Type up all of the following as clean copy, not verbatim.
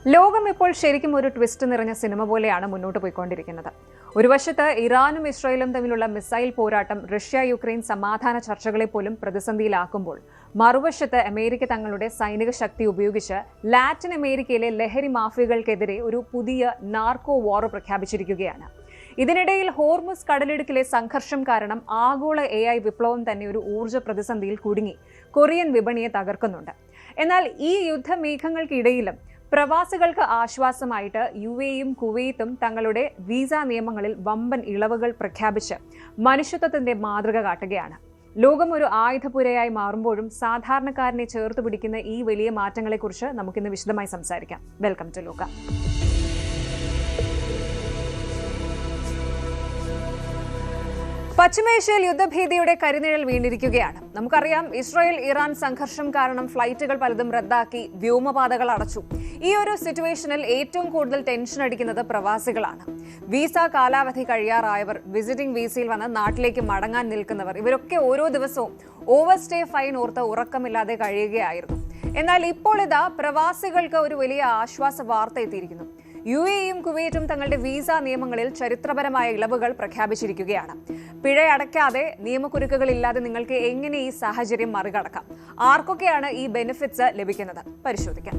ലോകം ഇപ്പോൾ ശരിക്കും ഒരു ട്വിസ്റ്റ് നിറഞ്ഞ സിനിമ പോലെയാണ് മുന്നോട്ട് പോയിക്കൊണ്ടിരിക്കുന്നത്. ഒരു വശത്ത് ഇറാനും ഇസ്രായേലും തമ്മിലുള്ള മിസൈൽ പോരാട്ടം റഷ്യ യുക്രൈൻ സമാധാന ചർച്ചകളെ പോലും പ്രതിസന്ധിയിലാക്കുമ്പോൾ, മറുവശത്ത് അമേരിക്ക തങ്ങളുടെ സൈനിക ശക്തി ഉപയോഗിച്ച് ലാറ്റിൻ അമേരിക്കയിലെ ലഹരി മാഫിയകൾക്കെതിരെ ഒരു പുതിയ നാർക്കോ വാർ പ്രഖ്യാപിച്ചിരിക്കുകയാണ്. ഇതിനിടയിൽ ഹോർമുസ് കടലിടുക്കിലെ സംഘർഷം കാരണം ആഗോള AI വിപ്ലവം തന്നെ ഒരു ഊർജ്ജ പ്രതിസന്ധിയിൽ കുടുങ്ങി കൊറിയൻ വിപണിയെ തകർക്കുന്നുണ്ട്. എന്നാൽ ഈ യുദ്ധമേഘങ്ങൾക്കിടയിലും പ്രവാസികൾക്ക് ആശ്വാസമായിട്ട് UAEയും കുവൈത്തും തങ്ങളുടെ വിസ നിയമങ്ങളിൽ വമ്പൻ ഇളവുകൾ പ്രഖ്യാപിച്ച് മനുഷ്യത്വത്തിന്റെ മാതൃക കാട്ടുകയാണ്. ലോകം ഒരു ആയുധപുരയായി മാറുമ്പോഴും സാധാരണക്കാരനെ ചേർത്ത് പിടിക്കുന്ന ഈ വലിയ മാറ്റങ്ങളെക്കുറിച്ച് നമുക്കിന്ന് വിശദമായി സംസാരിക്കാം. വെൽക്കം ടു ലോക. പശ്ചിമേഷ്യയിൽ യുദ്ധഭീതിയുടെ കരിനിഴൽ വീണിരിക്കുകയാണ്. നമുക്കറിയാം, ഇസ്രായേൽ ഇറാൻ സംഘർഷം കാരണം ഫ്ലൈറ്റുകൾ പലതും റദ്ദാക്കി, വ്യോമപാതകൾ അടച്ചു. ഈ ഒരു സിറ്റുവേഷനിൽ ഏറ്റവും കൂടുതൽ ടെൻഷൻ അടിക്കുന്നത് പ്രവാസികളാണ്. വിസ കാലാവധി കഴിയാറായവർ, വിസിറ്റിംഗ് വിസയിൽ വന്ന് നാട്ടിലേക്ക് മടങ്ങാൻ നിൽക്കുന്നവർ, ഇവരൊക്കെ ഓരോ ദിവസവും ഓവർസ്റ്റേ ഫൈൻ ഓർത്ത് ഉറക്കമില്ലാതെ കഴിയുകയായിരുന്നു. എന്നാൽ ഇപ്പോൾ ഇതാ പ്രവാസികൾക്ക് ഒരു വലിയ ആശ്വാസ വാർത്ത എത്തിയിരിക്കുന്നു. UAEയും കുവൈറ്റും തങ്ങളുടെ വിസ നിയമങ്ങളിൽ ചരിത്രപരമായ ഇളവുകൾ പ്രഖ്യാപിച്ചിരിക്കുകയാണ്. പിഴ അടയ്ക്കാതെ, നിയമക്കുരുക്കുകളില്ലാതെ നിങ്ങൾക്ക് എങ്ങനെ ഈ സാഹചര്യം മറികടക്കാം? ആർക്കൊക്കെയാണ് ഈ ബെനിഫിറ്റ്സ് ലഭിക്കുന്നത്? പരിശോധിക്കാം.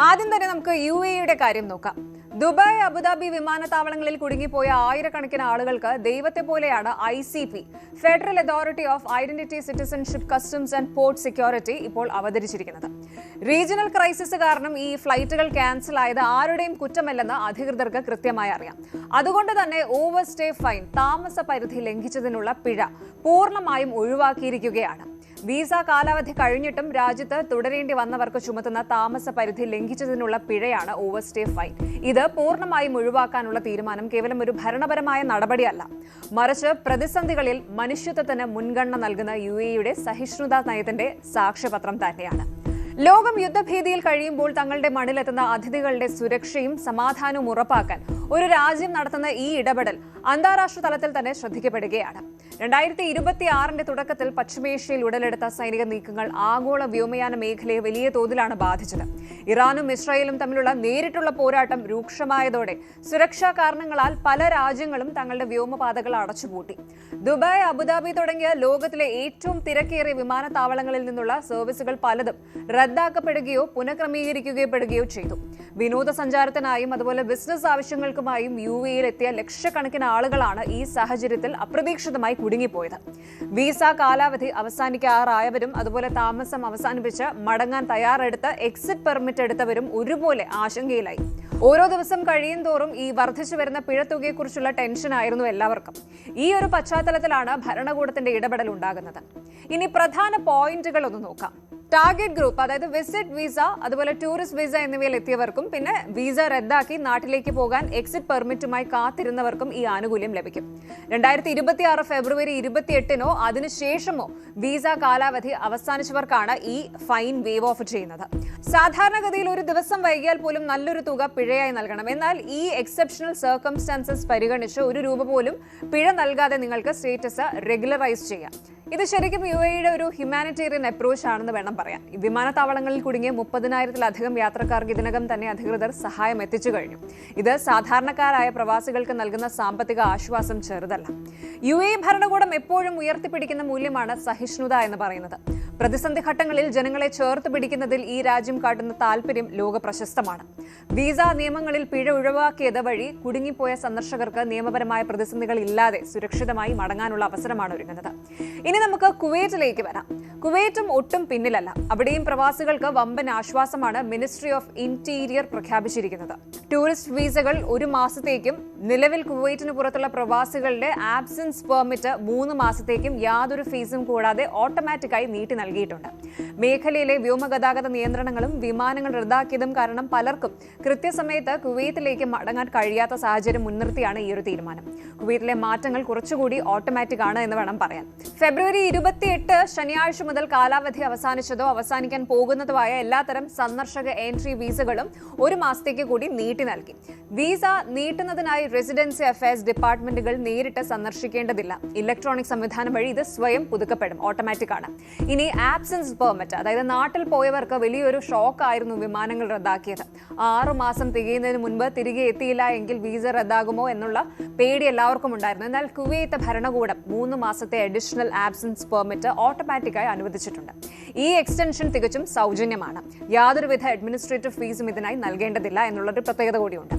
ആദ്യം തന്നെ നമുക്ക് UAEയുടെ കാര്യം നോക്കാം. ദുബായ്, അബുദാബി വിമാനത്താവളങ്ങളിൽ കുടുങ്ങിപ്പോയ ആയിരക്കണക്കിന് ആളുകൾക്ക് ദൈവത്തെ പോലെയാണ് ICP, federal authority of identity, citizenship, customs and port security ഇപ്പോൾ അവതരിച്ചിരിക്കുന്നത്. റീജിയണൽ ക്രൈസിസ് കാരണം ഈ ഫ്ലൈറ്റുകൾ ക്യാൻസൽ ആയത് ആരുടെയും കുറ്റമല്ലെന്ന് അധികൃതർക്ക് കൃത്യമായി അറിയാം. അതുകൊണ്ട് തന്നെ ഓവർസ്റ്റേ ഫൈൻ, താമസ പരിധി ലംഘിച്ചതിനുള്ള പിഴ പൂർണ്ണമായും ഒഴിവാക്കിയിരിക്കുകയാണ്. വിസ കാലാവധി കഴിഞ്ഞിട്ടും രാജ്യത്ത് തുടരേണ്ടി വന്നവർക്ക് ചുമത്തുന്ന താമസ പരിധി ലംഘിച്ചതിനുള്ള പിഴയാണ് ഓവർസ്റ്റേ ഫൈൻ. ഇത് പൂർണ്ണമായും ഒഴിവാക്കാനുള്ള തീരുമാനം കേവലം ഒരു ഭരണപരമായ നടപടിയല്ല, മറിച്ച് പ്രതിസന്ധികളിൽ മനുഷ്യത്വത്തിന് മുൻഗണന നൽകുന്ന UAEയുടെ സഹിഷ്ണുതാ നയത്തിന്റെ സാക്ഷ്യപത്രം തന്നെയാണ്. ലോകം യുദ്ധഭീതിയിൽ കഴിയുമ്പോൾ തങ്ങളുടെ മണ്ണിലെത്തുന്ന അതിഥികളുടെ സുരക്ഷയും സമാധാനവും ഉറപ്പാക്കാൻ ഒരു രാജ്യം നടത്തുന്ന ഈ ഇടപെടൽ അന്താരാഷ്ട്ര തലത്തിൽ തന്നെ ശ്രദ്ധിക്കപ്പെടുകയാണ്. 2026 തുടക്കത്തിൽ പശ്ചിമേഷ്യയിൽ ഉടലെടുത്ത സൈനിക നീക്കങ്ങൾ ആഗോള വ്യോമയാന മേഖലയെ വലിയ തോതിലാണ് ബാധിച്ചത്. ഇറാനും ഇസ്രായേലും തമ്മിലുള്ള നേരിട്ടുള്ള പോരാട്ടം രൂക്ഷമായതോടെ സുരക്ഷാ കാരണങ്ങളാൽ പല രാജ്യങ്ങളും തങ്ങളുടെ വ്യോമപാതകൾ അടച്ചുപൂട്ടി. ദുബായ്, അബുദാബി തുടങ്ങിയ ലോകത്തിലെ ഏറ്റവും തിരക്കേറിയ വിമാനത്താവളങ്ങളിൽ നിന്നുള്ള സർവീസുകൾ പലതും റദ്ദാക്കപ്പെടുകയോ പുനഃക്രമീകരിക്കുകയോ ചെയ്തു. വിനോദസഞ്ചാരത്തിനായും അതുപോലെ ബിസിനസ് ആവശ്യങ്ങൾക്കുമായും UAEയിൽ എത്തിയ ലക്ഷക്കണക്കിന് ആളുകളാണ് ഈ സാഹചര്യത്തിൽ അപ്രതീക്ഷിതമായി കുടുങ്ങിപ്പോയത്. വിസ കാലാവധി അവസാനിക്കാറായവരും അതുപോലെ താമസം അവസാനിപ്പിച്ച് മടങ്ങാൻ തയ്യാറെടുത്ത് എക്സിറ്റ് പെർമിറ്റ് എടുത്തവരും ഒരുപോലെ ആശങ്കയിലായി. ഓരോ ദിവസം കഴിയും തോറും ഈ വർദ്ധിച്ചു വരുന്ന പിഴത്തുകയെക്കുറിച്ചുള്ള ടെൻഷനായിരുന്നു എല്ലാവർക്കും. ഈ ഒരു പശ്ചാത്തലത്തിലാണ് ഭരണകൂടത്തിന്റെ ഇടപെടൽ ഉണ്ടാകുന്നത്. ഇനി പ്രധാന പോയിന്റുകൾ ഒന്ന് നോക്കാം. ടാർഗറ്റ് ഗ്രൂപ്പ്, അതായത് വിസിറ്റ് വിസ, അതുപോലെ ടൂറിസ്റ്റ് വിസ എന്നിവയിൽ എത്തിയവർക്കും പിന്നെ വിസ റദ്ദാക്കി നാട്ടിലേക്ക് പോകാൻ എക്സിറ്റ് പെർമിറ്റുമായി കാത്തിരുന്നവർക്കും ഈ ആനുകൂല്യം ലഭിക്കും. 2026 ഫെബ്രുവരി 28 അതിനുശേഷമോ വിസ കാലാവധി അവസാനിച്ചവർക്കാണ് ഈ ഫൈൻ വേവ് ഓഫ് ചെയ്യുന്നത്. സാധാരണഗതിയിൽ ഒരു ദിവസം വൈകിയാൽ പോലും നല്ലൊരു തുക പിഴയായി നൽകണം. എന്നാൽ ഈ എക്സെപ്ഷണൽ സർക്കംസ്റ്റാൻസസ് പരിഗണിച്ച് ₹1 പോലും പിഴ നൽകാതെ നിങ്ങൾക്ക് സ്റ്റേറ്റസ് റെഗുലറൈസ് ചെയ്യാം. ഇത് ശരിക്കും UAEയുടെ ഒരു ഹ്യൂമാനിറ്റേറിയൻ അപ്രോച്ച് ആണെന്ന് വേണം പറയാൻ. വിമാനത്താവളങ്ങളിൽ കുടുങ്ങിയ 30,000-ലധികം യാത്രക്കാർക്ക് ഇതിനകം തന്നെ അധികൃതർ സഹായം എത്തിച്ചു കഴിഞ്ഞു. ഇത് സാധാരണക്കാരായ പ്രവാസികൾക്ക് നൽകുന്ന സാമ്പത്തിക ആശ്വാസം ചെറുതല്ല. UAE ഭരണകൂടം എപ്പോഴും ഉയർത്തിപ്പിടിക്കുന്ന മൂല്യമാണ് സഹിഷ്ണുത എന്ന് പറയുന്നത്. പ്രതിസന്ധി ഘട്ടങ്ങളിൽ ജനങ്ങളെ ചേർത്ത് പിടിക്കുന്നതിൽ ഈ രാജ്യം കാട്ടുന്ന താല്പര്യം ലോക പ്രശസ്തമാണ്. വിസ നിയമങ്ങളിൽ പിഴ ഒഴിവാക്കിയത് വഴി കുടുങ്ങിപ്പോയ സന്ദർശകർക്ക് നിയമപരമായ പ്രതിസന്ധികൾ ഇല്ലാതെ സുരക്ഷിതമായി മടങ്ങാനുള്ള അവസരമാണ് ഒരുങ്ങുന്നത്. ഇനി നമുക്ക് കുവൈറ്റിലേക്ക് വരാം. കുവൈറ്റും ഒട്ടും പിന്നിലല്ല. അവിടെയും പ്രവാസികൾക്ക് വമ്പൻ ആശ്വാസമാണ് മിനിസ്ട്രി ഓഫ് ഇന്റീരിയർ പ്രഖ്യാപിച്ചിരിക്കുന്നത്. ടൂറിസ്റ്റ് വിസകൾ 1 മാസത്തേക്കും നിലവിൽ കുവൈറ്റിന് പുറത്തുള്ള പ്രവാസികളുടെ ആബ്സെൻസ് പെർമിറ്റ് 3 മാസത്തേക്കും യാതൊരു ഫീസും കൂടാതെ ഓട്ടോമാറ്റിക്കായി നീട്ടി നൽകിയിട്ടുണ്ട്. മേഖലയിലെ വ്യോമഗതാഗത നിയന്ത്രണങ്ങളും വിമാനങ്ങൾ റദ്ദാക്കിയതും കാരണം പലർക്കും കൃത്യസമയത്ത് കുവൈറ്റിലേക്ക് മടങ്ങാൻ കഴിയാത്ത സാഹചര്യം മുൻനിർത്തിയാണ് ഈ ഒരു തീരുമാനം. കുവൈറ്റിലെ മാറ്റങ്ങൾ കുറച്ചുകൂടി ഓട്ടോമാറ്റിക് ആണ് എന്ന് വേണം പറയാൻ. ഫെബ്രുവരി 28 ശനിയാഴ്ച മുതൽ കാലാവധി അവസാനിച്ചതോ അവസാനിക്കാൻ പോകുന്നതുമായ എല്ലാത്തരം സന്ദർശക എൻട്രി വിസകളും 1 മാസത്തേക്ക് കൂടി നീട്ടി നൽകി. വിസ നീട്ടുന്നതിനായി റെസിഡൻസി അഫയേഴ്സ് ഡിപ്പാർട്ട്മെന്റുകൾ നേരിട്ട് സന്ദർശിക്കേണ്ടതില്ല. ഇലക്ട്രോണിക് സംവിധാനം വഴി ഇത് സ്വയം പുതുക്കപ്പെടും, ഓട്ടോമാറ്റിക് ആണ്. ഇനി ആബ്സെൻസ് പെർമിറ്റ്, അതായത് നാട്ടിൽ പോയവർക്ക് വലിയൊരു ഷോക്കായിരുന്നു വിമാനങ്ങൾ റദ്ദാക്കിയത്. 6 മാസം തികയുന്നതിന് മുൻപ് തിരികെ എത്തിയില്ല എങ്കിൽ വീസ റദ്ദാകുമോ എന്നുള്ള പേടി എല്ലാവർക്കും ഉണ്ടായിരുന്നു. എന്നാൽ കുവൈത്ത് ഭരണകൂടം 3 മാസത്തെ അഡീഷണൽ ആബ്സെൻസ് പെർമിറ്റ് ഓട്ടോമാറ്റിക്കായി അനുവദിച്ചിട്ടുണ്ട്. ഈ എക്സ്റ്റൻഷൻ തികച്ചും സൗജന്യമാണ്. യാതൊരുവിധ അഡ്മിനിസ്ട്രേറ്റീവ് ഫീസും ഇതിനായി നൽകേണ്ടതില്ല എന്നുള്ളൊരു പ്രത്യേകത കൂടിയുണ്ട്.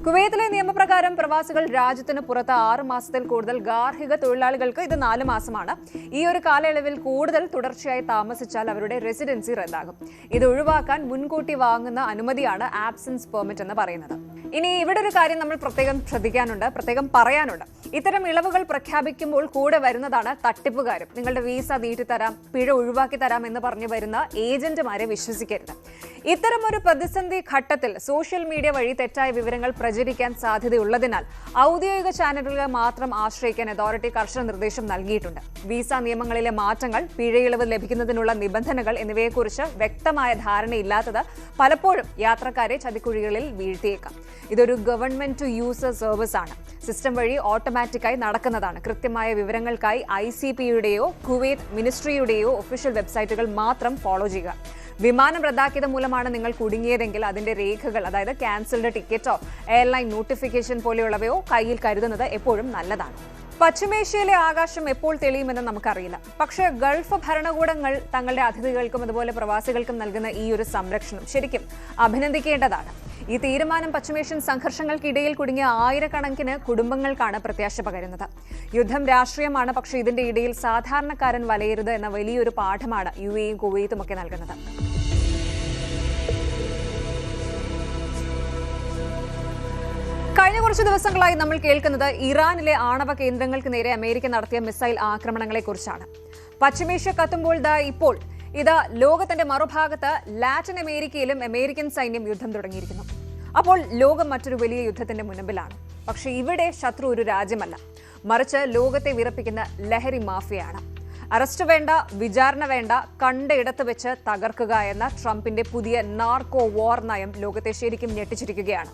കുവൈത്തിലെ നിയമപ്രകാരം പ്രവാസികൾ രാജ്യത്തിന് പുറത്ത് 6 മാസത്തിൽ കൂടുതൽ, ഗാർഹിക തൊഴിലാളികൾക്ക് ഇത് 4 മാസമാണ്. ഈ ഒരു കാലയളവിൽ കൂടുതൽ തുടർച്ചയായി താമസിച്ചാൽ അവരുടെ റെസിഡൻസി റദ്ദാകും. ഇത് ഒഴിവാക്കാൻ മുൻകൂട്ടി വാങ്ങുന്ന അനുമതിയാണ് ആബ്സെൻസ് പെർമിറ്റ് എന്ന് പറയുന്നത്. ഇനി ഇവിടെ ഒരു കാര്യം നമ്മൾ പ്രത്യേകം ശ്രദ്ധിക്കാനുണ്ട്, പ്രത്യേകം പറയാനുണ്ട്. ഇത്തരം ഇളവുകൾ പ്രഖ്യാപിക്കുമ്പോൾ കൂടെ വരുന്നതാണ് തട്ടിപ്പുകാരും. നിങ്ങളുടെ വീസ നീട്ടിത്തരാം, പിഴ ഒഴിവാക്കി തരാം എന്ന് പറഞ്ഞു വരുന്ന ഏജന്റുമാരെ വിശ്വസിക്കരുത്. ഇത്തരം ഒരു പ്രതിസന്ധി ഘട്ടത്തിൽ സോഷ്യൽ മീഡിയ വഴി തെറ്റായ വിവരങ്ങൾ പ്രചരിക്കാൻ സാധ്യതയുള്ളതിനാൽ ഔദ്യോഗിക ചാനലുകളെ മാത്രം ആശ്രയിക്കാൻ അതോറിറ്റി കർശന നിർദ്ദേശം നൽകിയിട്ടുണ്ട്. വീസ നിയമങ്ങളിലെ മാറ്റങ്ങൾ, പിഴയിളവ് ലഭിക്കുന്നതിനുള്ള നിബന്ധനകൾ എന്നിവയെക്കുറിച്ച് വ്യക്തമായ ധാരണയില്ലാത്തത് പലപ്പോഴും യാത്രക്കാരെ ചതിക്കുഴികളിൽ വീഴ്ത്തിയേക്കാം. ഇതൊരു ഗവൺമെന്റ് ടു യൂസർ സർവീസ് ആണ്. സിസ്റ്റം വഴി ഓട്ടോമാറ്റിക്കായി നടക്കുന്നതാണ്. കൃത്യമായ വിവരങ്ങൾക്കായി ICP-യുടെയോ കുവൈത്ത് മിനിസ്ട്രിയുടെയോ ഒഫീഷ്യൽ വെബ്സൈറ്റുകൾ മാത്രം ഫോളോ ചെയ്യുക. വിമാനം റദ്ദാക്കിയത് മൂലമാണ് നിങ്ങൾ കുടുങ്ങിയതെങ്കിൽ അതിന്റെ രേഖകൾ, അതായത് ക്യാൻസൽഡ് ടിക്കറ്റോ എയർലൈൻ നോട്ടിഫിക്കേഷൻ പോലെയുള്ളവയോ കയ്യിൽ കരുതുന്നത് എപ്പോഴും നല്ലതാണ്. പശ്ചിമേഷ്യയിലെ ആകാശം എപ്പോൾ തെളിയുമെന്ന് നമുക്കറിയില്ല. പക്ഷേ ഗൾഫ് ഭരണകൂടങ്ങൾ തങ്ങളുടെ അതിഥികൾക്കും അതുപോലെ പ്രവാസികൾക്കും നൽകുന്ന ഈ ഒരു സംരക്ഷണം ശരിക്കും അഭിനന്ദിക്കേണ്ടതാണ്. ഈ തീരുമാനം പശ്ചിമേഷ്യൻ സംഘർഷങ്ങൾക്കിടയിൽ കുടുങ്ങിയ ആയിരക്കണക്കിന് കുടുംബങ്ങൾക്കാണ് പ്രത്യാശ പകരുന്നത്. യുദ്ധം രാഷ്ട്രീയമാണ്, പക്ഷേ ഇതിന്റെ ഇടയിൽ സാധാരണക്കാരൻ വലയരുത് എന്ന വലിയൊരു പാഠമാണ് UAE-യും കുവൈത്തും ഒക്കെ നൽകുന്നത്. കഴിഞ്ഞ കുറച്ച് ദിവസങ്ങളായി നമ്മൾ കേൾക്കുന്നത് ഇറാനിലെ ആണവ കേന്ദ്രങ്ങൾക്ക് നേരെ അമേരിക്ക നടത്തിയ മിസൈൽ ആക്രമണങ്ങളെക്കുറിച്ചാണ്. പശ്ചിമേഷ്യ കത്തുമ്പോൾ ഇപ്പോൾ ലോകത്തിന്റെ മറുഭാഗത്ത് ലാറ്റിൻ അമേരിക്കയിലും അമേരിക്കൻ സൈന്യം യുദ്ധം തുടങ്ങിയിരിക്കുന്നു. അപ്പോൾ ലോകം മറ്റൊരു വലിയ യുദ്ധത്തിന്റെ മുൻപിലാണ്. പക്ഷേ ഇവിടെ ശത്രു ഒരു രാജ്യമല്ല, മറിച്ച് ലോകത്തെ വിറപ്പിക്കുന്ന ലഹരി മാഫിയയാണ്. അറസ്റ്റ് വേണ്ട, വിചാരണ വേണ്ട, കണ്ടയിടത്ത് വെച്ച് തകർക്കുക എന്ന ട്രംപിന്റെ പുതിയ നാർക്കോ വാർ നയം ലോകത്തെ ശരിക്കും ഞെട്ടിച്ചിരിക്കുകയാണ്.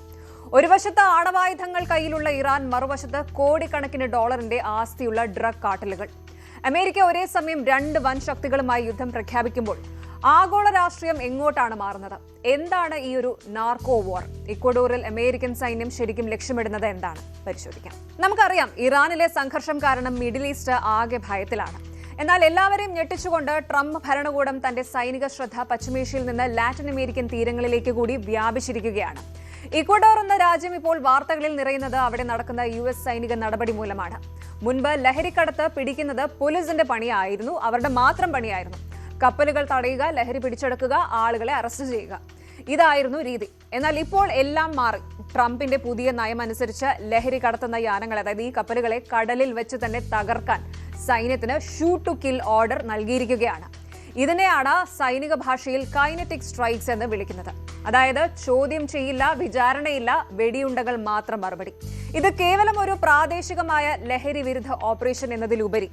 ഒരു വശത്ത് ആണവായുധങ്ങൾ കയ്യിലുള്ള ഇറാൻ, മറുവശത്ത് കോടിക്കണക്കിന് ഡോളറിന്റെ ആസ്തിയുള്ള ഡ്രഗ് കാർട്ടലുകൾ. അമേരിക്ക ഒരേ സമയം 2 വൻ ശക്തികളുമായി യുദ്ധം പ്രഖ്യാപിക്കുമ്പോൾ ആഗോള രാഷ്ട്രീയം എങ്ങോട്ടാണ് മാറുന്നത്? എന്താണ് ഈ ഒരു നാർക്കോ വാർ? ഇക്വഡോറിൽ അമേരിക്കൻ സൈന്യം ശരിക്കും ലക്ഷ്യമിടുന്നത് എന്താണ്? പരിശോധിക്കാം. നമുക്കറിയാം, ഇറാനിലെ സംഘർഷം കാരണം മിഡിൽ ഈസ്റ്റ് ആകെ ഭയത്തിലാണ്. എന്നാൽ എല്ലാവരെയും ഞെട്ടിച്ചുകൊണ്ട് ട്രംപ് ഭരണകൂടം തന്റെ സൈനിക ശ്രദ്ധ പശ്ചിമേഷ്യയിൽ നിന്ന് ലാറ്റിൻ അമേരിക്കൻ തീരങ്ങളിലേക്ക് കൂടി വ്യാപിച്ചിരിക്കുകയാണ്. ഇക്വഡോർ എന്ന രാജ്യം ഇപ്പോൾ വാർത്തകളിൽ നിറയുന്നത് അവിടെ നടക്കുന്ന US സൈനിക നടപടി മൂലമാണ്. മുൻപ് ലഹരിക്കടത്ത് പിടിക്കുന്നത് പോലീസിന്റെ പണിയായിരുന്നു, അവരുടെ മാത്രം പണിയായിരുന്നു. കപ്പലുകൾ തടയുക, ലഹരി പിടിച്ചെടുക്കുക, ആളുകളെ അറസ്റ്റ് ചെയ്യുക, ഇതായിരുന്നു രീതി. എന്നാൽ ഇപ്പോൾ എല്ലാം മാറി. ട്രംപിന്റെ പുതിയ നയം അനുസരിച്ച് ലഹരി കടത്തുന്ന യാനങ്ങൾ, അതായത് ഈ കപ്പലുകളെ കടലിൽ വെച്ച് തന്നെ തകർക്കാൻ സൈന്യത്തിന് ഷൂട്ട് ടു കിൽ ഓർഡർ നൽകിയിരിക്കുകയാണ്. ഇതിനെയാണ് സൈനിക ഭാഷയിൽ കൈനറ്റിക് സ്ട്രൈക്സ് എന്ന് വിളിക്കുന്നത്. അതായത് ചോദ്യം ചെയ്യില്ല, വിചാരണയില്ല, വെടിയുണ്ടകൾ മാത്രം മറുപടി. ഇത് കേവലം ഒരു പ്രാദേശികമായ ലഹരി വിരുദ്ധ ഓപ്പറേഷൻ എന്നതിലുപരി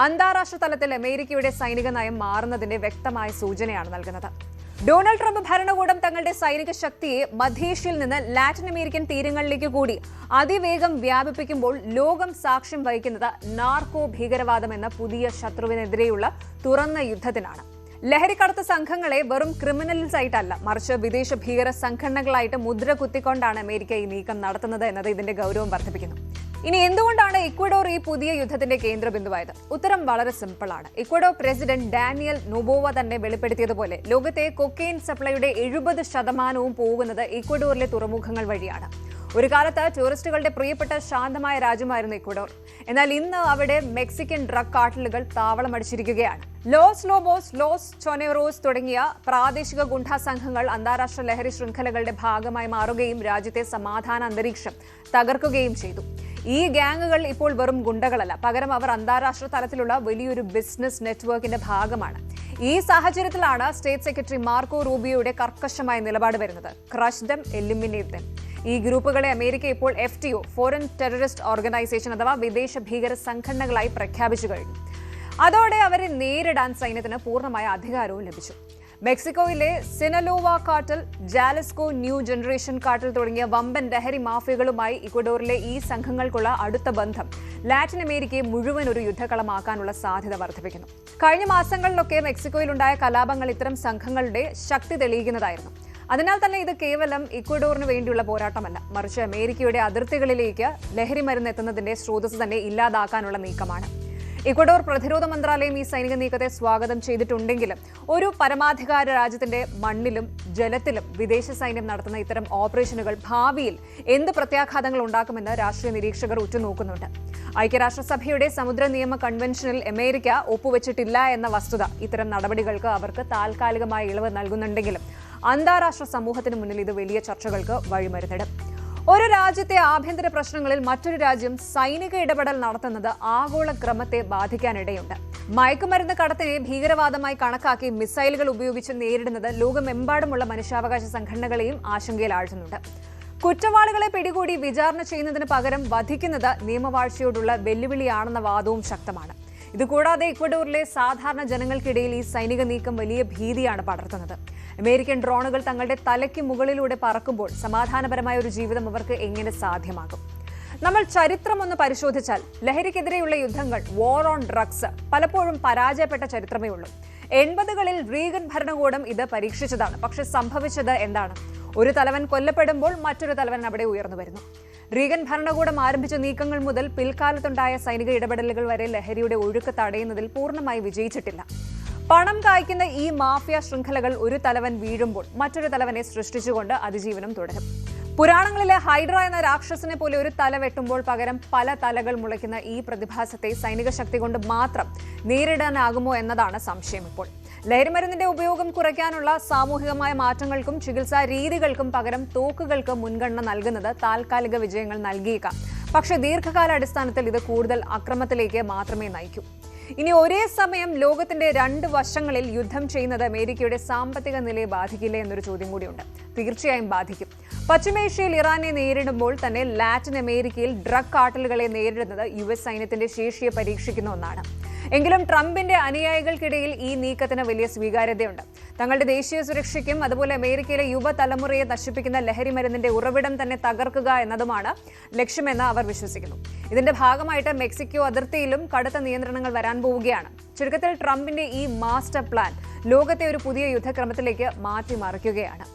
അന്താരാഷ്ട്ര തലത്തിൽ അമേരിക്കയുടെ സൈനിക നയം മാറുന്നതിന്റെ വ്യക്തമായ സൂചനയാണ് നൽകുന്നത്. ഡൊണാൾഡ് ട്രംപ് ഭരണകൂടം തങ്ങളുടെ സൈനിക ശക്തിയെ മധ്യേഷ്യയിൽ നിന്ന് ലാറ്റിൻ അമേരിക്കൻ തീരങ്ങളിലേക്ക് കൂടി അതിവേഗം വ്യാപിപ്പിക്കുമ്പോൾ ലോകം സാക്ഷ്യം വഹിക്കുന്നത് നാർക്കോ ഭീകരവാദം എന്ന പുതിയ ശത്രുവിനെതിരെയുള്ള തുറന്ന യുദ്ധത്തിനാണ്. ലഹരിക്കടത്ത് സംഘങ്ങളെ വെറും ക്രിമിനൽസ് ആയിട്ടല്ല, മറിച്ച് വിദേശ ഭീകര സംഘടനകളായിട്ട് മുദ്ര കുത്തിക്കൊണ്ടാണ് അമേരിക്ക ഈ നീക്കം നടത്തുന്നത് എന്നത് ഇതിന്റെ ഗൗരവം വർദ്ധിപ്പിക്കുന്നു. ഇനി എന്തുകൊണ്ടാണ് ഇക്വഡോർ ഈ പുതിയ യുദ്ധത്തിന്റെ കേന്ദ്രബിന്ദുവായത്? ഉത്തരം വളരെ സിമ്പിളാണ്. ഇക്വഡോർ പ്രസിഡന്റ് ഡാനിയൽ നൊബോവ തന്നെ വെളിപ്പെടുത്തിയതുപോലെ ലോകത്തെ കൊക്കെയിൻ സപ്ലൈയുടെ 70% പോകുന്നത് ഇക്വഡോറിലെ തുറമുഖങ്ങൾ വഴിയാണ്. ഒരു കാലത്ത് ടൂറിസ്റ്റുകളുടെ പ്രിയപ്പെട്ട ശാന്തമായ രാജ്യമായിരുന്നു ഇക്വഡോർ. എന്നാൽ ഇന്ന് അവിടെ മെക്സിക്കൻ ഡ്രഗ് കാർട്ടലുകൾ താവളമടിച്ചിരിക്കുകയാണ്. ലോസ് ലോബോസ്, ലോസ് ചൊനേറോസ് തുടങ്ങിയ പ്രാദേശിക ഗുണ്ടാ സംഘങ്ങൾ അന്താരാഷ്ട്ര ലഹരി ശൃംഖലകളുടെ ഭാഗമായി മാറുകയും രാജ്യത്തെ സമാധാന അന്തരീക്ഷം തകർക്കുകയും ചെയ്തു. ഈ ഗ്യാങ്ങുകൾ ഇപ്പോൾ വെറും ഗുണ്ടകളല്ല, പകരം അവർ അന്താരാഷ്ട്ര തലത്തിലുള്ള വലിയൊരു ബിസിനസ് നെറ്റ്വർക്കിന്റെ ഭാഗമാണ്. ഈ സാഹചര്യത്തിലാണ് സ്റ്റേറ്റ് സെക്രട്ടറി മാർക്കോ റൂബിയോയുടെ കർക്കശമായ നിലപാട് വരുന്നത്. Crush dum, eliminate dum. ഈ ഗ്രൂപ്പുകളെ അമേരിക്ക ഇപ്പോൾ FTO, ഫോറിൻ ടെററിസ്റ്റ് ഓർഗനൈസേഷൻ അഥവാ വിദേശ ഭീകര സംഘടനകളായി പ്രഖ്യാപിച്ചു കഴിഞ്ഞു. അതോടെ അവരെ നേരിടാൻ സൈന്യത്തിന് പൂർണ്ണമായ അധികാരവും ലഭിച്ചു. മെക്സിക്കോയിലെ Sinaloa cartel, Jalisco new generation cartel തുടങ്ങിയ വമ്പൻ ലഹരി മാഫിയകളുമായി ഇക്വഡോറിലെ ഈ സംഘങ്ങൾക്കുള്ള അടുത്ത ബന്ധം ലാറ്റിൻ അമേരിക്കയെ മുഴുവൻ ഒരു യുദ്ധക്കളമാക്കാനുള്ള സാധ്യത വർദ്ധിപ്പിക്കുന്നു. കഴിഞ്ഞ മാസങ്ങളിലൊക്കെ മെക്സിക്കോയിലുണ്ടായ കലാപങ്ങൾ ഇത്തരം സംഘങ്ങളുടെ ശക്തി തെളിയിക്കുന്നതായിരുന്നു. അതിനാൽ തന്നെ ഇത് കേവലം ഇക്വഡോറിന് വേണ്ടിയുള്ള പോരാട്ടമല്ല, മറിച്ച് അമേരിക്കയുടെ അതിർത്തികളിലേക്ക് ലഹരി മരുന്ന് എത്തുന്നതിന്റെ സ്രോതസ് തന്നെ ഇല്ലാതാക്കാനുള്ള നീക്കമാണ്. ഇക്വഡോർ പ്രതിരോധ മന്ത്രാലയം ഈ സൈനിക നീക്കത്തെ സ്വാഗതം ചെയ്തിട്ടുണ്ടെങ്കിലും ഒരു പരമാധികാര രാജ്യത്തിന്റെ മണ്ണിലും ജലത്തിലും വിദേശ സൈന്യം നടത്തുന്ന ഇത്തരം ഓപ്പറേഷനുകൾ ഭാവിയിൽ എന്ത് പ്രത്യാഘാതങ്ങൾ ഉണ്ടാക്കുമെന്ന് രാഷ്ട്രീയ നിരീക്ഷകർ ഉറ്റുനോക്കുന്നുണ്ട്. ഐക്യരാഷ്ട്രസഭയുടെ സമുദ്ര നിയമ കൺവെൻഷനിൽ അമേരിക്ക ഒപ്പുവെച്ചിട്ടില്ല എന്ന വസ്തുത ഇത്തരം നടപടികൾക്ക് അവർക്ക് താൽക്കാലികമായ ഇളവ് നൽകുന്നുണ്ടെങ്കിലും അന്താരാഷ്ട്ര സമൂഹത്തിന് മുന്നിൽ ഇത് വലിയ ചർച്ചകൾക്ക് വഴിമരുന്നിടും. ഒരു രാജ്യത്തെ ആഭ്യന്തര പ്രശ്നങ്ങളിൽ മറ്റൊരു രാജ്യം സൈനിക ഇടപെടൽ നടത്തുന്നത് ആഗോള ക്രമത്തെ ബാധിക്കാനിടയുണ്ട്. മയക്കുമരുന്ന് കടത്തിനെ ഭീകരവാദമായി കണക്കാക്കി മിസൈലുകൾ ഉപയോഗിച്ച് നേരിടുന്നത് ലോകമെമ്പാടുമുള്ള മനുഷ്യാവകാശ സംഘടനകളെയും ആശങ്കയിലാഴ്ത്തുന്നുണ്ട്. കുറ്റവാളികളെ പിടികൂടി വിചാരണ ചെയ്യുന്നതിന് പകരം വധിക്കുന്നത് നിയമവാഴ്ചയോടുള്ള വെല്ലുവിളിയാണെന്ന വാദവും ശക്തമാണ്. ഇതുകൂടാതെ ഇക്വഡോറിലെ സാധാരണ ജനങ്ങൾക്കിടയിൽ ഈ സൈനിക നീക്കം വലിയ ഭീതിയാണ് പടർത്തുന്നത്. അമേരിക്കൻ ഡ്രോണുകൾ തങ്ങളുടെ തലയ്ക്ക് മുകളിലൂടെ പറക്കുമ്പോൾ സമാധാനപരമായ ഒരു ജീവിതം അവർക്ക് എങ്ങനെ സാധ്യമാകും? നമ്മൾ ചരിത്രം ഒന്ന് പരിശോധിച്ചാൽ ലഹരിക്കെതിരെയുള്ള യുദ്ധങ്ങൾ, വാർ ഓൺ ഡ്രഗ്സ്, പലപ്പോഴും പരാജയപ്പെട്ട ചരിത്രമേ ഉള്ളൂ. 80കളിൽ റീഗൻ ഭരണകൂടം ഇത് പരീക്ഷിച്ചതാണ്. പക്ഷെ സംഭവിച്ചത് എന്താണ്? ഒരു തലവൻ കൊല്ലപ്പെടുമ്പോൾ മറ്റൊരു തലവൻ അവിടെ ഉയർന്നു വരുന്നു. റീഗൻ ഭരണകൂടം ആരംഭിച്ച നീക്കങ്ങൾ മുതൽ പിൽക്കാലത്തുണ്ടായ സൈനിക ഇടപെടലുകൾ വരെ ലഹരിയുടെ ഒഴുക്ക് തടയുന്നതിൽ പൂർണ്ണമായി വിജയിച്ചിട്ടില്ല. പണം കായ്ക്കുന്ന ഈ മാഫിയ ശൃംഖലകൾ ഒരു തലവൻ വീഴുമ്പോൾ മറ്റൊരു തലവനെ സൃഷ്ടിച്ചുകൊണ്ട് അതിജീവനം തുടരും. പുരാണങ്ങളിലെ ഹൈഡ്ര എന്ന രാക്ഷസനെ പോലെ ഒരു തല വെട്ടുമ്പോൾ പകരം പല തലകൾ മുളയ്ക്കുന്ന ഈ പ്രതിഭാസത്തെ സൈനിക ശക്തി കൊണ്ട് മാത്രം നേരിടാനാകുമോ എന്നതാണ് സംശയം. ഇപ്പോൾ ലഹരിമരുന്നിന്റെ ഉപയോഗം കുറയ്ക്കാനുള്ള സാമൂഹികമായ മാറ്റങ്ങൾക്കും ചികിത്സാ രീതികൾക്കും പകരം തോക്കുകൾക്ക് മുൻഗണന നൽകുന്നത് താൽക്കാലിക വിജയങ്ങൾ നൽകിയേക്കാം. പക്ഷേ ദീർഘകാല അടിസ്ഥാനത്തിൽ ഇത് കൂടുതൽ അക്രമത്തിലേക്ക് മാത്രമേ നയിക്കൂ. ഇനി ഒരേ സമയം ലോകത്തിന്റെ 2 വശങ്ങളിൽ യുദ്ധം ചെയ്യുന്നത് അമേരിക്കയുടെ സാമ്പത്തിക നിലയെ ബാധിക്കില്ല എന്നൊരു ചോദ്യം കൂടിയുണ്ട്. തീർച്ചയായും ബാധിക്കും. പശ്ചിമേഷ്യയിൽ ഇറാനെ നേരിടുമ്പോൾ തന്നെ ലാറ്റിൻ അമേരിക്കയിൽ ഡ്രഗ് കാർട്ടലുകളെ നേരിടുന്നത് US സൈന്യത്തിന്റെ ശേഷിയെ പരീക്ഷിക്കുന്ന ഒന്നാണ്. എങ്കിലും ട്രംപിന്റെ അനുയായികൾക്കിടയിൽ ഈ നീക്കത്തിന് വലിയ സ്വീകാര്യതയുണ്ട്. തങ്ങളുടെ ദേശീയ സുരക്ഷയ്ക്കും അതുപോലെ അമേരിക്കയിലെ യുവതലമുറയെ നശിപ്പിക്കുന്ന ലഹരി മരുന്നിന്റെ ഉറവിടം തന്നെ തകർക്കുക എന്നതുമാണ് ലക്ഷ്യമെന്ന് അവർ വിശ്വസിക്കുന്നു. ഇതിന്റെ ഭാഗമായിട്ട് മെക്സിക്കോ അതിർത്തിയിലും കടുത്ത നിയന്ത്രണങ്ങൾ വരാൻ പോവുകയാണ്. ചുരുക്കത്തിൽ ട്രംപിന്റെ ഈ മാസ്റ്റർ പ്ലാൻ ലോകത്തെ ഒരു പുതിയ യുദ്ധക്രമത്തിലേക്ക് മാറ്റിമറിക്കുകയാണ്.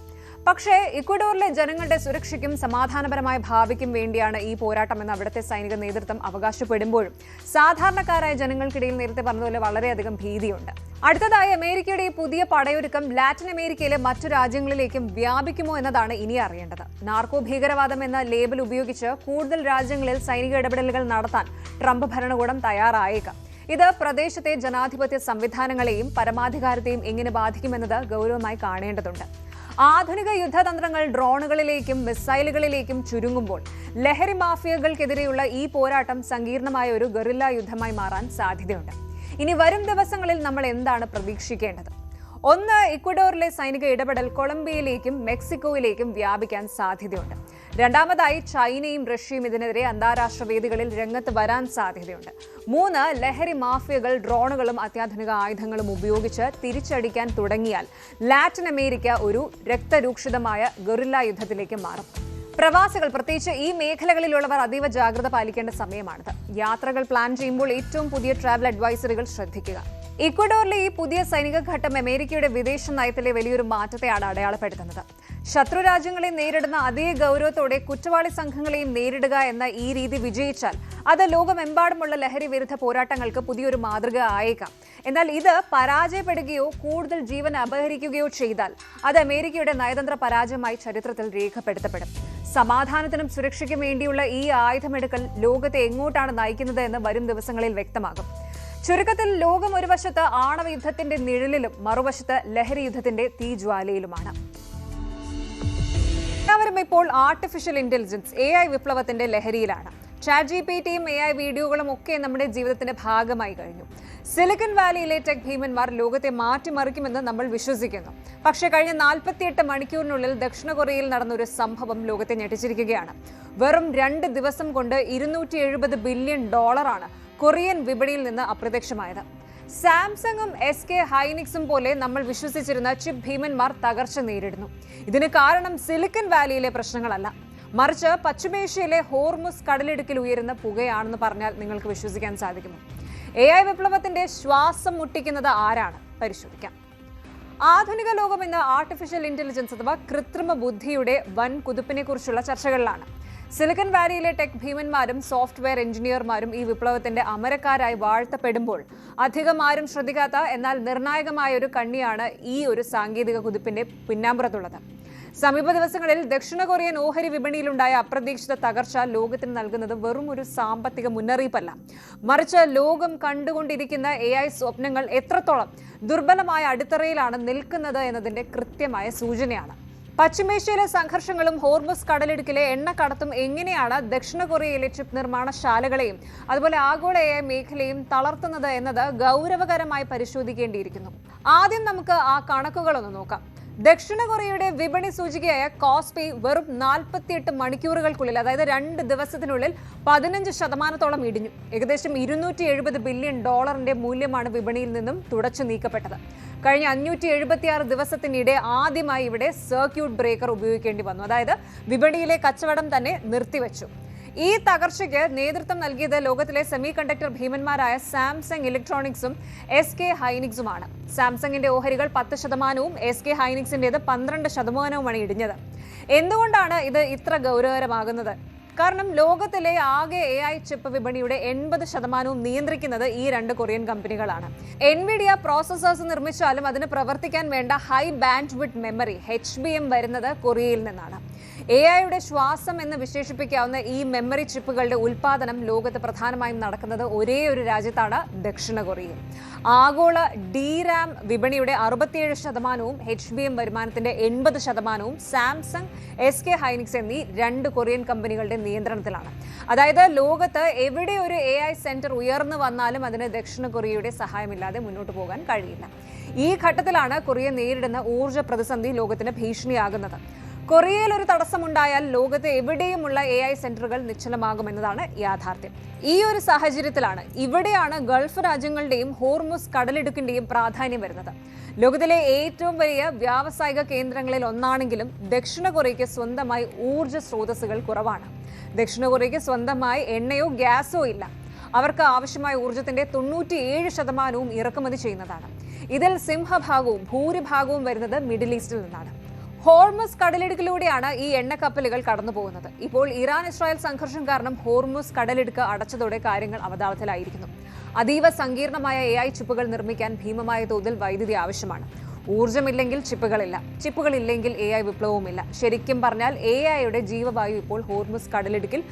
പക്ഷേ ഇക്വഡോറിലെ ജനങ്ങളുടെ സുരക്ഷയ്ക്കും സമാധാനപരമായ ഭാവിക്കും വേണ്ടിയാണ് ഈ പോരാട്ടമെന്ന് അവിടുത്തെ സൈനിക നേതൃത്വം അവകാശപ്പെടുമ്പോഴും സാധാരണക്കാരായ ജനങ്ങൾക്കിടയിൽ നേരത്തെ പറഞ്ഞതുപോലെ വളരെയധികം ഭീതിയുണ്ട്. അടുത്തതായി അമേരിക്കയുടെ ഈ പുതിയ പടയൊരുക്കം ലാറ്റിൻ അമേരിക്കയിലെ മറ്റു രാജ്യങ്ങളിലേക്കും വ്യാപിക്കുമോ എന്നതാണ് ഇനി അറിയേണ്ടത്. നാർക്കോ ഭീകരവാദം എന്ന ലേബൽ ഉപയോഗിച്ച് കൂടുതൽ രാജ്യങ്ങളിൽ സൈനിക ഇടപെടലുകൾ നടത്താൻ ട്രംപ് ഭരണകൂടം തയ്യാറായേക്കാം. ഇത് പ്രദേശത്തെ ജനാധിപത്യ സംവിധാനങ്ങളെയും പരമാധികാരത്തെയും എങ്ങനെ ബാധിക്കുമെന്നത് ഗൗരവമായി കാണേണ്ടതുണ്ട്. ആധുനിക യുദ്ധതന്ത്രങ്ങൾ ഡ്രോണുകളിലേക്കും മിസൈലുകളിലേക്കും ചുരുങ്ങുമ്പോൾ ലഹരി മാഫിയകൾക്കെതിരെയുള്ള ഈ പോരാട്ടം സങ്കീർണമായ ഒരു ഗറില്ല യുദ്ധമായി മാറാൻ സാധ്യതയുണ്ട്. ഇനി വരും ദിവസങ്ങളിൽ നമ്മൾ എന്താണ് പ്രതീക്ഷിക്കേണ്ടത്? ഒന്ന്, ഇക്വഡോറിലെ സൈനിക ഇടപെടൽ കൊളംബിയയിലേക്കും മെക്സിക്കോയിലേക്കും വ്യാപിക്കാൻ സാധ്യതയുണ്ട്. രണ്ടാമതായി, ചൈനയും റഷ്യയും ഇതിനെതിരെ അന്താരാഷ്ട്ര വേദികളിൽ രംഗത്ത് വരാൻ സാധ്യതയുണ്ട്. 3, ലഹരി മാഫിയകൾ ഡ്രോണുകളും അത്യാധുനിക ആയുധങ്ങളും ഉപയോഗിച്ച് തിരിച്ചടിക്കാൻ തുടങ്ങിയാൽ ലാറ്റിൻ അമേരിക്ക ഒരു രക്തരൂക്ഷിതമായ ഗറില്ല യുദ്ധത്തിലേക്ക് മാറും. പ്രവാസികൾ, പ്രത്യേകിച്ച് ഈ മേഖലകളിലുള്ളവർ അതീവ ജാഗ്രത പാലിക്കേണ്ട സമയമാണിത്. യാത്രകൾ പ്ലാൻ ചെയ്യുമ്പോൾ ഏറ്റവും പുതിയ ട്രാവൽ അഡ്വൈസറികൾ ശ്രദ്ധിക്കുക. ഇക്വഡോറിലെ ഈ പുതിയ സൈനിക ഘട്ടം അമേരിക്കയുടെ വിദേശ നയത്തിലെ വലിയൊരു മാറ്റത്തെയാണ് അടയാളപ്പെടുത്തുന്നത്. ശത്രു രാജ്യങ്ങളെ നേരിടുന്ന അതേ ഗൗരവത്തോടെ കുറ്റവാളി സംഘങ്ങളെയും നേരിടുക എന്ന ഈ രീതി വിജയിച്ചാൽ അത് ലോകമെമ്പാടുമുള്ള ലഹരി വിരുദ്ധ പോരാട്ടങ്ങൾക്ക് പുതിയൊരു മാതൃക ആയേക്കാം. എന്നാൽ ഇത് പരാജയപ്പെടുകയോ കൂടുതൽ ജീവൻ അപഹരിക്കുകയോ ചെയ്താൽ അത് അമേരിക്കയുടെ നയതന്ത്ര പരാജയമായി ചരിത്രത്തിൽ രേഖപ്പെടുത്തപ്പെടും. സമാധാനത്തിനും സുരക്ഷയ്ക്കും വേണ്ടിയുള്ള ഈ ആയുധമെടുക്കൽ ലോകത്തെ എങ്ങോട്ടാണ് നയിക്കുന്നത് എന്ന് വരും ദിവസങ്ങളിൽ വ്യക്തമാകും. ചുരുക്കത്തിൽ ലോകം ഒരു വശത്ത് ആണവ യുദ്ധത്തിന്റെ നിഴലിലും മറുവശത്ത് ലഹരി യുദ്ധത്തിന്റെ തീജ്വാലയിലുമാണ്. എല്ലാവരും ഇപ്പോൾ ആർട്ടിഫിഷ്യൽ ഇന്റലിജൻസ് AI വിപ്ലവത്തിന്റെ ലഹരിയിലാണ്. ChatGPTയും AI വീഡിയോകളും ഒക്കെ നമ്മുടെ ജീവിതത്തിന്റെ ഭാഗമായി കഴിഞ്ഞു. സിലിക്കൺ വാലിയിലെ ടെക് ഭീമന്മാർ ലോകത്തെ മാറ്റിമറിക്കുമെന്ന് നമ്മൾ വിശ്വസിക്കുന്നു. പക്ഷേ കഴിഞ്ഞ 48 മണിക്കൂറിനുള്ളിൽ ദക്ഷിണ കൊറിയയിൽ നടന്ന ഒരു സംഭവം ലോകത്തെ ഞെട്ടിച്ചിരിക്കുകയാണ്. വെറും 2 ദിവസം കൊണ്ട് $270 ബില്യൺ കൊറിയൻ വിപണിയിൽ നിന്ന് അപ്രത്യക്ഷമായത്. സാംസങ്ങും SK ഹൈനിക്സും പോലെ നമ്മൾ വിശ്വസിച്ചിരുന്ന ചിപ്പ് ഭീമന്മാർ തകർച്ച നേരിടുന്നു. ഇതിന് കാരണം സിലിക്കൺ വാലിയിലെ പ്രശ്നങ്ങളല്ല, മറിച്ച് പശ്ചിമേഷ്യയിലെ ഹോർമുസ് കടലിടുക്കിൽ ഉയരുന്ന പുകയാണെന്ന് പറഞ്ഞാൽ നിങ്ങൾക്ക് വിശ്വസിക്കാൻ സാധിക്കുമോ? AI വിപ്ലവത്തിന്റെ ശ്വാസം മുട്ടിക്കുന്നത് ആരാണ്? പരിശോധിക്കാം. ആധുനിക ലോകം ഇന്ന് ആർട്ടിഫിഷ്യൽ ഇന്റലിജൻസ് അഥവാ കൃത്രിമ ബുദ്ധിയുടെ വൻ കുതിപ്പിനെ കുറിച്ചുള്ള ചർച്ചകളിലാണ്. സിലിക്കൺ വാലിയിലെ ടെക് ഭീമന്മാരും സോഫ്റ്റ്വെയർ എഞ്ചിനീയർമാരും ഈ വിപ്ലവത്തിന്റെ അമരക്കാരായി വാഴ്ത്തപ്പെടുമ്പോൾ അധികം ആരും ശ്രദ്ധിക്കാത്ത എന്നാൽ നിർണായകമായ ഒരു കണ്ണിയാണ് ഈ ഒരു സാങ്കേതിക കുതിപ്പിന്റെ പിന്നാമ്പുറത്തുള്ളത്. സമീപ ദിവസങ്ങളിൽ ദക്ഷിണ കൊറിയൻ ഓഹരി വിപണിയിലുണ്ടായ അപ്രതീക്ഷിത തകർച്ച ലോകത്തിന് നൽകുന്നത് വെറും ഒരു സാമ്പത്തിക മുന്നറിയിപ്പല്ല, മറിച്ച് ലോകം കണ്ടുകൊണ്ടിരിക്കുന്ന AI സ്വപ്നങ്ങൾ എത്രത്തോളം ദുർബലമായ അടിത്തറയിലാണ് നിൽക്കുന്നത് എന്നതിന്റെ കൃത്യമായ സൂചനയാണ്. പശ്ചിമേഷ്യയിലെ സംഘർഷങ്ങളും ഹോർമുസ് കടലിടുക്കിലെ എണ്ണക്കടത്തും എങ്ങനെയാണ് ദക്ഷിണ കൊറിയയിലെ ചിപ്പ് നിർമ്മാണശാലകളെയും അതുപോലെ ആഗോള AI മേഖലയും തളർത്തുന്നത് എന്നത് ഗൗരവകരമായി പരിശോധിക്കേണ്ടിയിരിക്കുന്നു. ആദ്യം നമുക്ക് ആ കണക്കുകളൊന്ന് നോക്കാം. ദക്ഷിണ കൊറിയയുടെ വിപണി സൂചികയായ കോസ്പി വെറും 48 മണിക്കൂറുകൾക്കുള്ളിൽ, അതായത് 2 ദിവസത്തിനുള്ളിൽ 15% ഇടിഞ്ഞു. ഏകദേശം $270 ബില്യൺ മൂല്യമാണ് വിപണിയിൽ നിന്നും തുടച്ചു നീക്കപ്പെട്ടത്. കഴിഞ്ഞ 576 ദിവസത്തിനിടെ ആദ്യമായി ഇവിടെ സർക്യൂട്ട് ബ്രേക്കർ ഉപയോഗിക്കേണ്ടി വന്നു, അതായത് വിപണിയിലെ കച്ചവടം തന്നെ നിർത്തിവെച്ചു. ഈ തകർച്ചയ്ക്ക് നേതൃത്വം നൽകിയത് ലോകത്തിലെ സെമി കണ്ടക്ടർ ഭീമന്മാരായ സാംസങ് ഇലക്ട്രോണിക്സും SK ഹൈനിക്സുമാണ്. സാംസങ്ങിന്റെ ഓഹരികൾ 10%, SK ഹൈനിക്സിന്റേത് 12%മാണ് ഇടിഞ്ഞത്. എന്തുകൊണ്ടാണ് ഇത് ഇത്ര ഗൗരവകരമാകുന്നത്? കാരണം ലോകത്തിലെ ആകെ AI ചിപ്പ് വിപണിയുടെ 80% നിയന്ത്രിക്കുന്നത് ഈ 2 കൊറിയൻ കമ്പനികളാണ്. എൻവിഡിയ പ്രോസസേഴ്സ് നിർമ്മിച്ചാലും അതിന് പ്രവർത്തിക്കാൻ വേണ്ട high band width memory HBM വരുന്നത് കൊറിയയിൽ നിന്നാണ്. AIയുടെ ശ്വാസം എന്ന് വിശേഷിപ്പിക്കാവുന്ന ഈ മെമ്മറി ചിപ്പുകളുടെ ഉൽപാദനം ലോകത്ത് പ്രധാനമായും നടക്കുന്നത് ഒരേ ഒരു രാജ്യത്താണ്, ദക്ഷിണ കൊറിയയിൽ. ആഗോള DRAM വിപണിയുടെ 67%, HBM വരുമാനത്തിന്റെ 80% സാംസങ്, SK ഹൈനിക്സ് എന്നീ 2 കൊറിയൻ കമ്പനികളുടെ നിയന്ത്രണത്തിലാണ്. അതായത് ലോകത്ത് എവിടെ ഒരു AI സെന്റർ ഉയർന്നു വന്നാലും അതിന് ദക്ഷിണ കൊറിയയുടെ സഹായമില്ലാതെ മുന്നോട്ട് പോകാൻ കഴിയില്ല. ഈ ഘട്ടത്തിലാണ് കൊറിയ നേരിടുന്ന ഊർജ്ജ പ്രതിസന്ധി ലോകത്തിന് ഭീഷണിയാകുന്നത്. കൊറിയയിൽ ഒരു തടസ്സമുണ്ടായാൽ ലോകത്ത് എവിടെയുമുള്ള AI സെന്ററുകൾ നിശ്ചലമാകുമെന്നതാണ് യാഥാർത്ഥ്യം. ഈ ഒരു സാഹചര്യത്തിലാണ് ഇവിടെയാണ് ഗൾഫ് രാജ്യങ്ങളുടെയും ഹോർമുസ് കടലിടുക്കിന്റെയും പ്രാധാന്യം വരുന്നത്. ലോകത്തിലെ ഏറ്റവും വലിയ വ്യാവസായിക കേന്ദ്രങ്ങളിൽ ഒന്നാണെങ്കിലും ദക്ഷിണ കൊറിയയ്ക്ക് സ്വന്തമായി ഊർജ്ജ സ്രോതസ്സുകൾ കുറവാണ്. ദക്ഷിണ കൊറിയയ്ക്ക് സ്വന്തമായി എണ്ണയോ ഗ്യാസോ ഇല്ല. അവർക്ക് ആവശ്യമായ ഊർജ്ജത്തിന്റെ 97% ഇറക്കുമതി ചെയ്യുന്നതാണ്. ഇതിൽ സിംഹഭാഗവും ഭൂരിഭാഗവും വരുന്നത് മിഡിൽ ഈസ്റ്റിൽ നിന്നാണ്. ഹോർമുസ് കടലിടുക്കിലൂടെയാണ് ഈ എണ്ണക്കപ്പലുകൾ കടന്നു പോകുന്നത്. ഇപ്പോൾ ഇറാൻ-ഇസ്രായേൽ സംഘർഷം കാരണം ഹോർമുസ് കടലിടുക്ക് അടച്ചതോടെ കാര്യങ്ങൾ അവതാളത്തിലായിരിക്കുന്നു. അതീവ സങ്കീർണമായ AI ചിപ്പുകൾ നിർമ്മിക്കാൻ ഭീമമായ തോതിൽ വൈദ്യുതി ആവശ്യമാണ്. ഊർജ്ജമില്ലെങ്കിൽ ചിപ്പുകളില്ല, ചിപ്പുകളില്ലെങ്കിൽ AI വിപ്ലവവുമില്ല. ശരിക്കും പറഞ്ഞാൽ AIയുടെ ജീവവായു ഇപ്പോൾ ഹോർമുസ് കടലിടുക്കിൽ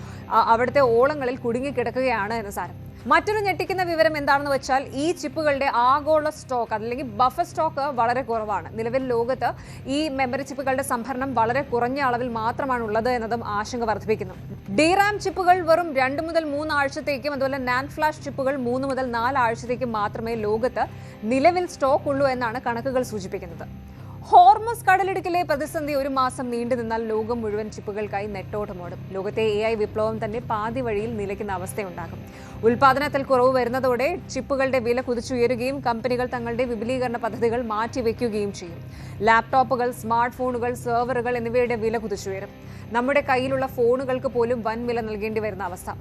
അവിടുത്തെ ഓളങ്ങളിൽ കുടുങ്ങിക്കിടക്കുകയാണ് എന്ന് സാരം. മറ്റൊരു ഞെട്ടിക്കുന്ന വിവരം എന്താണെന്ന് വെച്ചാൽ ഈ ചിപ്പുകളുടെ ആഗോള സ്റ്റോക്ക് അല്ലെങ്കിൽ ബഫർ സ്റ്റോക്ക് വളരെ കുറവാണ്. നിലവിൽ ലോകത്ത് ഈ മെമ്മറി ചിപ്പുകളുടെ സംഭരണം വളരെ കുറഞ്ഞ അളവിൽ മാത്രമാണ് ഉള്ളത് എന്നതും ആശങ്ക വർദ്ധിപ്പിക്കുന്നു. DRAM ചിപ്പുകൾ വെറും 2 മുതൽ 3 ആഴ്ചത്തേക്കും അതുപോലെ NAND ഫ്ലാഷ് ചിപ്പുകൾ 3 മുതൽ 4 ആഴ്ചത്തേക്കും മാത്രമേ ലോകത്ത് നിലവിൽ സ്റ്റോക്ക് ഉള്ളൂ എന്നാണ് കണക്കുകൾ സൂചിപ്പിക്കുന്നത്. ഹോർമുസ് കടലിടുക്കിലെ പ്രതിസന്ധി ഒരു മാസം നീണ്ടു നിന്നാൽ ലോകം മുഴുവൻ ചിപ്പുകൾക്കായി നെട്ടോട്ടമോടും. ലോകത്തെ AI വിപ്ലവം തന്നെ പാതി വഴിയിൽ നിലയ്ക്കുന്ന അവസ്ഥയുണ്ടാകും. ഉൽപാദനത്തിൽ കുറവ് വരുന്നതോടെ ചിപ്പുകളുടെ വില കുതിച്ചുയരുകയും കമ്പനികൾ തങ്ങളുടെ വിപുലീകരണ പദ്ധതികൾ മാറ്റിവെക്കുകയും ചെയ്യും. ലാപ്ടോപ്പുകൾ, സ്മാർട്ട് ഫോണുകൾ, സെർവറുകൾ എന്നിവയുടെ വില കുതിച്ചുയരും. നമ്മുടെ കയ്യിലുള്ള ഫോണുകൾക്ക് പോലും വൻ വില നൽകേണ്ടി വരുന്ന അവസ്ഥ.